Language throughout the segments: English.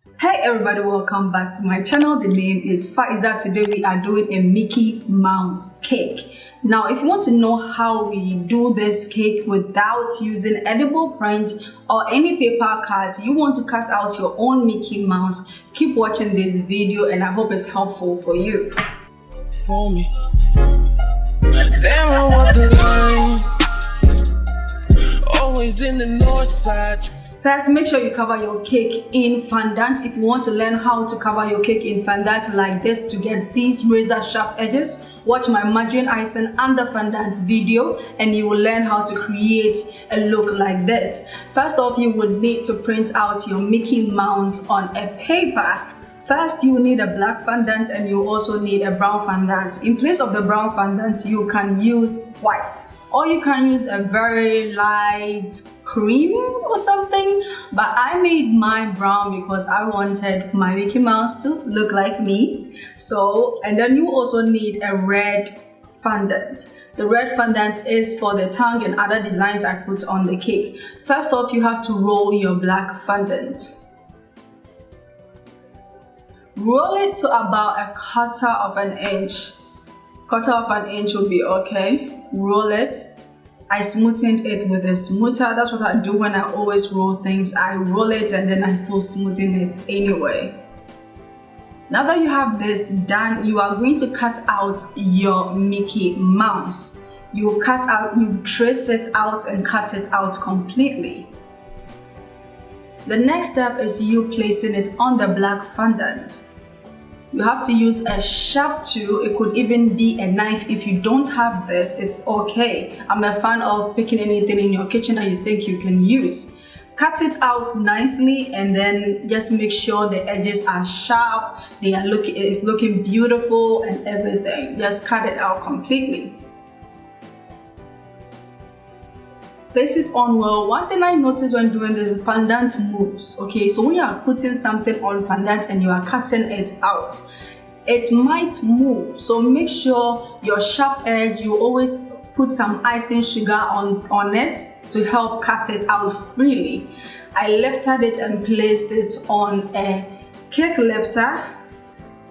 Hey everybody, welcome back to my channel. The name is fah-Eza. Today we are doing a Mickey Mouse cake. Now if you want to know how we do this cake without using edible print or any paper cuts, you want to cut out your own Mickey Mouse, keep watching this video and I hope it's helpful for you. For me. Damn, I walk the line. Always in the north side. First, make sure you cover your cake in fondant. If you want to learn how to cover your cake in fondant like this to get these razor sharp edges, watch my margarine icing and the fondant video and you will learn how to create a look like this. First off, you would need to print out your Mickey Mouse on a paper. First, you need a black fondant and you also need a brown fondant. In place of the brown fondant, you can use white or you can use a very light cream or something, but I made mine brown because I wanted my Mickey Mouse to look like me. And then you also need a red fondant. The red fondant is for the tongue and other designs I put on the cake. First off, you have to roll your black fondant. Roll it to about a quarter of an inch. Quarter of an inch will be okay. Roll it. I smoothened it with a smoother. That's what I do when I always roll things. I roll it and then I still smoothen it anyway. Now that you have this done, you are going to cut out your Mickey Mouse. You trace it out and cut it out completely. The next step is you placing it on the black fondant. You have to use a sharp tool. It could even be a knife. If you don't have this, it's okay. I'm a fan of picking anything in your kitchen that you think you can use. Cut it out nicely and then just make sure the edges are sharp. It's looking beautiful and everything. Just cut it out completely. Place it on well. One thing I noticed when doing this, fondant moves. Okay, so when you are putting something on fondant and you are cutting it out, it might move. So make sure your sharp edge, you always put some icing sugar on it to help cut it out freely. I lifted it and placed it on a cake lifter,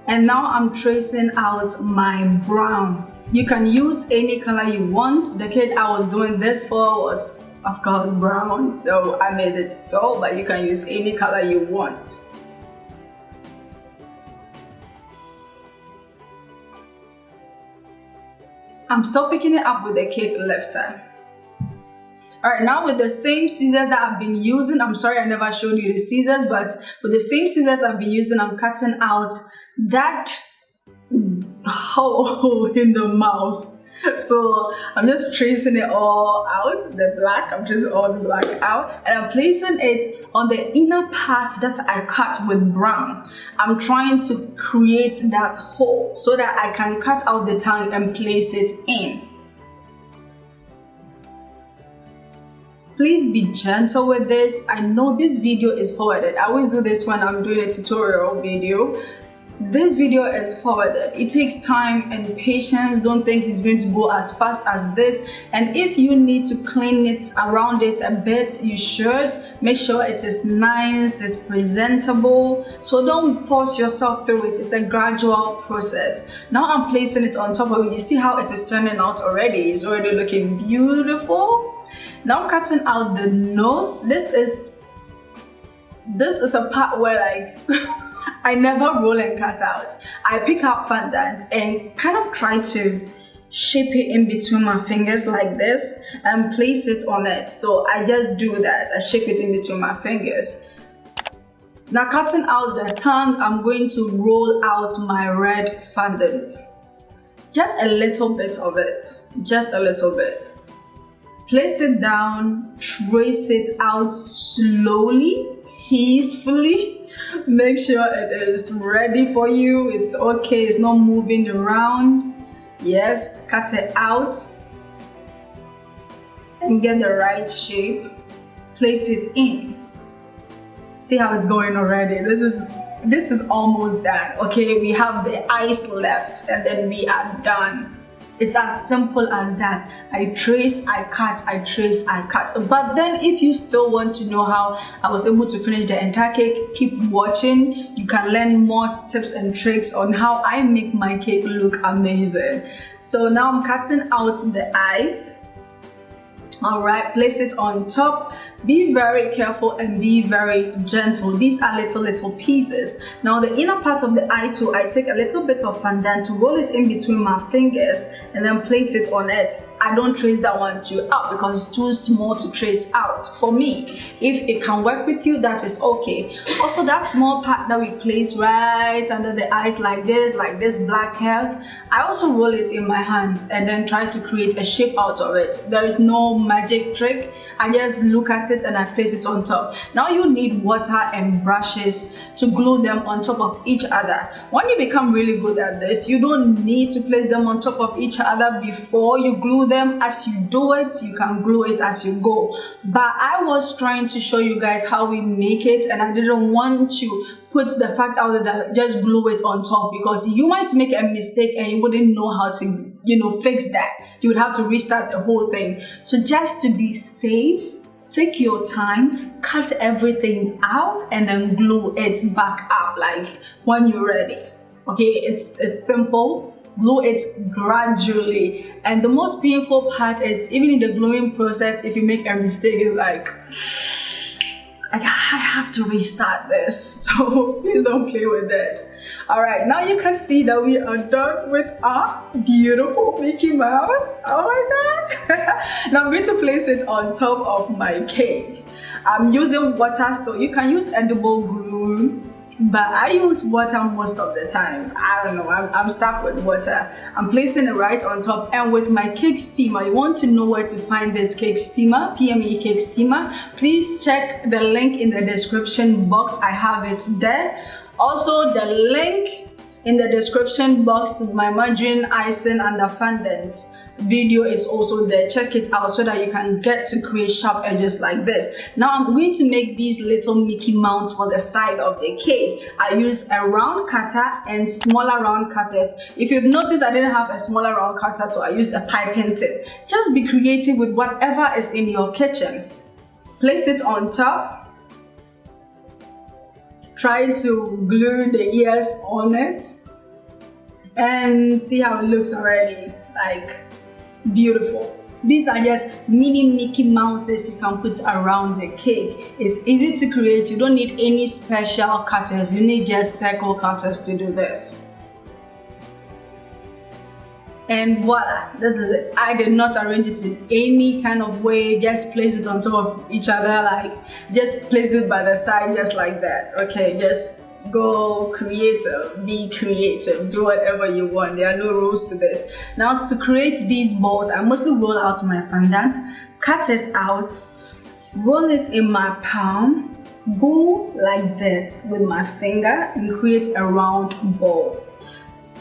and now I'm tracing out my brown. You can use any color you want. The cake I was doing this for was, of course, brown, so I made it so, but you can use any color you want. I'm still picking it up with the cake lifter. Alright, now with the same scissors that I've been using, I'm sorry I never showed you the scissors, but with the same scissors I've been using, I'm cutting out that hole in the mouth. So I'm just tracing it all out, I'm tracing all the black out, and I'm placing it on the inner part that I cut with brown. I'm trying to create that hole so that I can cut out the tongue and place it in. Please be gentle with this. I know this video is forwarded. I always do this when I'm doing a tutorial video. This video is forwarded. It takes time and patience. Don't think it's going to go as fast as this. And if you need to clean it around it a bit, you should. Make sure it is nice, it's presentable. So don't force yourself through it. It's a gradual process. Now I'm placing it on top of it. You see how it is turning out already. It's already looking beautiful. Now I'm cutting out the nose. This is a part where I never roll and cut out. I pick up fondant and kind of try to shape it in between my fingers like this and place it on it. So I just do that. I shape it in between my fingers. Now cutting out the tongue, I'm going to roll out my red fondant. Just a little bit of it. Just a little bit. Place it down, trace it out slowly, peacefully. Make sure it is ready for you. It's okay, it's not moving around. Yes, cut it out and get the right shape. Place it in. See how it's going already. This is almost done. Okay, we have the eyes left and then we are done. It's as simple as that. I trace, I cut, I trace, I cut. But then if you still want to know how I was able to finish the entire cake, keep watching. You can learn more tips and tricks on how I make my cake look amazing. So now I'm cutting out the eyes. All right, place it on top. Be very careful and be very gentle. These are little pieces. Now the inner part of the eye too, I take a little bit of fondant to roll it in between my fingers and then place it on it. I don't trace that one too out because it's too small to trace out for me. If it can work with you, that is okay. Also, that small part that we place right under the eyes like this black hair, I also roll it in my hands and then try to create a shape out of it. There is no magic trick. I just look at it and I place it on top. Now you need water and brushes to glue them on top of each other. When you become really good at this, you don't need to place them on top of each other before you glue them. As you do it, you can glue it as you go. But I was trying to show you guys how we make it, and I didn't want to put the fact out there that just glue it on top, because you might make a mistake and you wouldn't know how to, fix that. You would have to restart the whole thing. So just to be safe, take your time, cut everything out, and then glue it back up like when you're ready. Okay, it's simple. Glue it gradually. And the most painful part is, even in the gluing process, if you make a mistake, it's like I have to restart this. So please don't play with this. All right, now you can see that we are done with our beautiful Mickey Mouse. Oh my God. Now I'm going to place it on top of my cake. I'm using water still. You can use edible glue, but I use water most of the time. I don't know, I'm stuck with water. I'm placing it right on top, and with my cake steamer, you want to know where to find this cake steamer, PME cake steamer, please check the link in the description box. I have it there. Also, the link in the description box to my Margarine, ICING and the FONDANT video is also there. Check it out so that you can get to create sharp edges like this. Now I'm going to make these little Mickey Mouse for the side of the cake. I use a round cutter and smaller round cutters. If you've noticed, I didn't have a smaller round cutter, so I used a piping tip. Just be creative with whatever is in your kitchen. Place it on top. Try to glue the ears on it and see how it looks already. Like, beautiful. These are just mini Mickey Mouses you can put around the cake. It's easy to create. You don't need any special cutters. You need just circle cutters to do this. And voila, this is it. I did not arrange it in any kind of way. Just place it on top of each other, like just place it by the side, just like that. Okay, just go creative, be creative, do whatever you want. There are no rules to this. Now to create these balls, I mostly roll out my fondant, cut it out, roll it in my palm, go like this with my finger and create a round ball.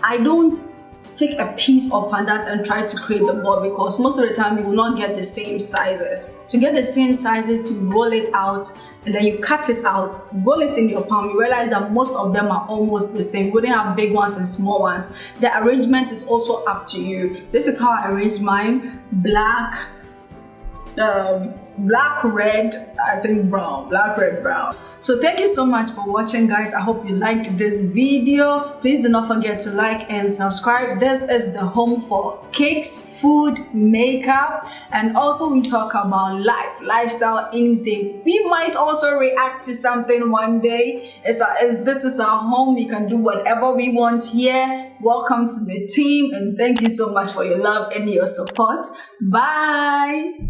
I don't take a piece of fondant and try to create the ball, because most of the time you will not get the same sizes. To get the same sizes, you roll it out and then you cut it out, roll it in your palm. You realize that most of them are almost the same. You wouldn't have big ones and small ones. The arrangement is also up to you. This is how I arrange mine: black, red, I think brown, black, red, brown. So thank you so much for watching, guys. I hope you liked this video. Please do not forget to like and subscribe. This is the home for cakes, food, makeup, and also we talk about life, lifestyle, anything. We might also react to something one day. This is our home. We can do whatever we want here. Welcome to the team, and thank you so much for your love and your support. Bye.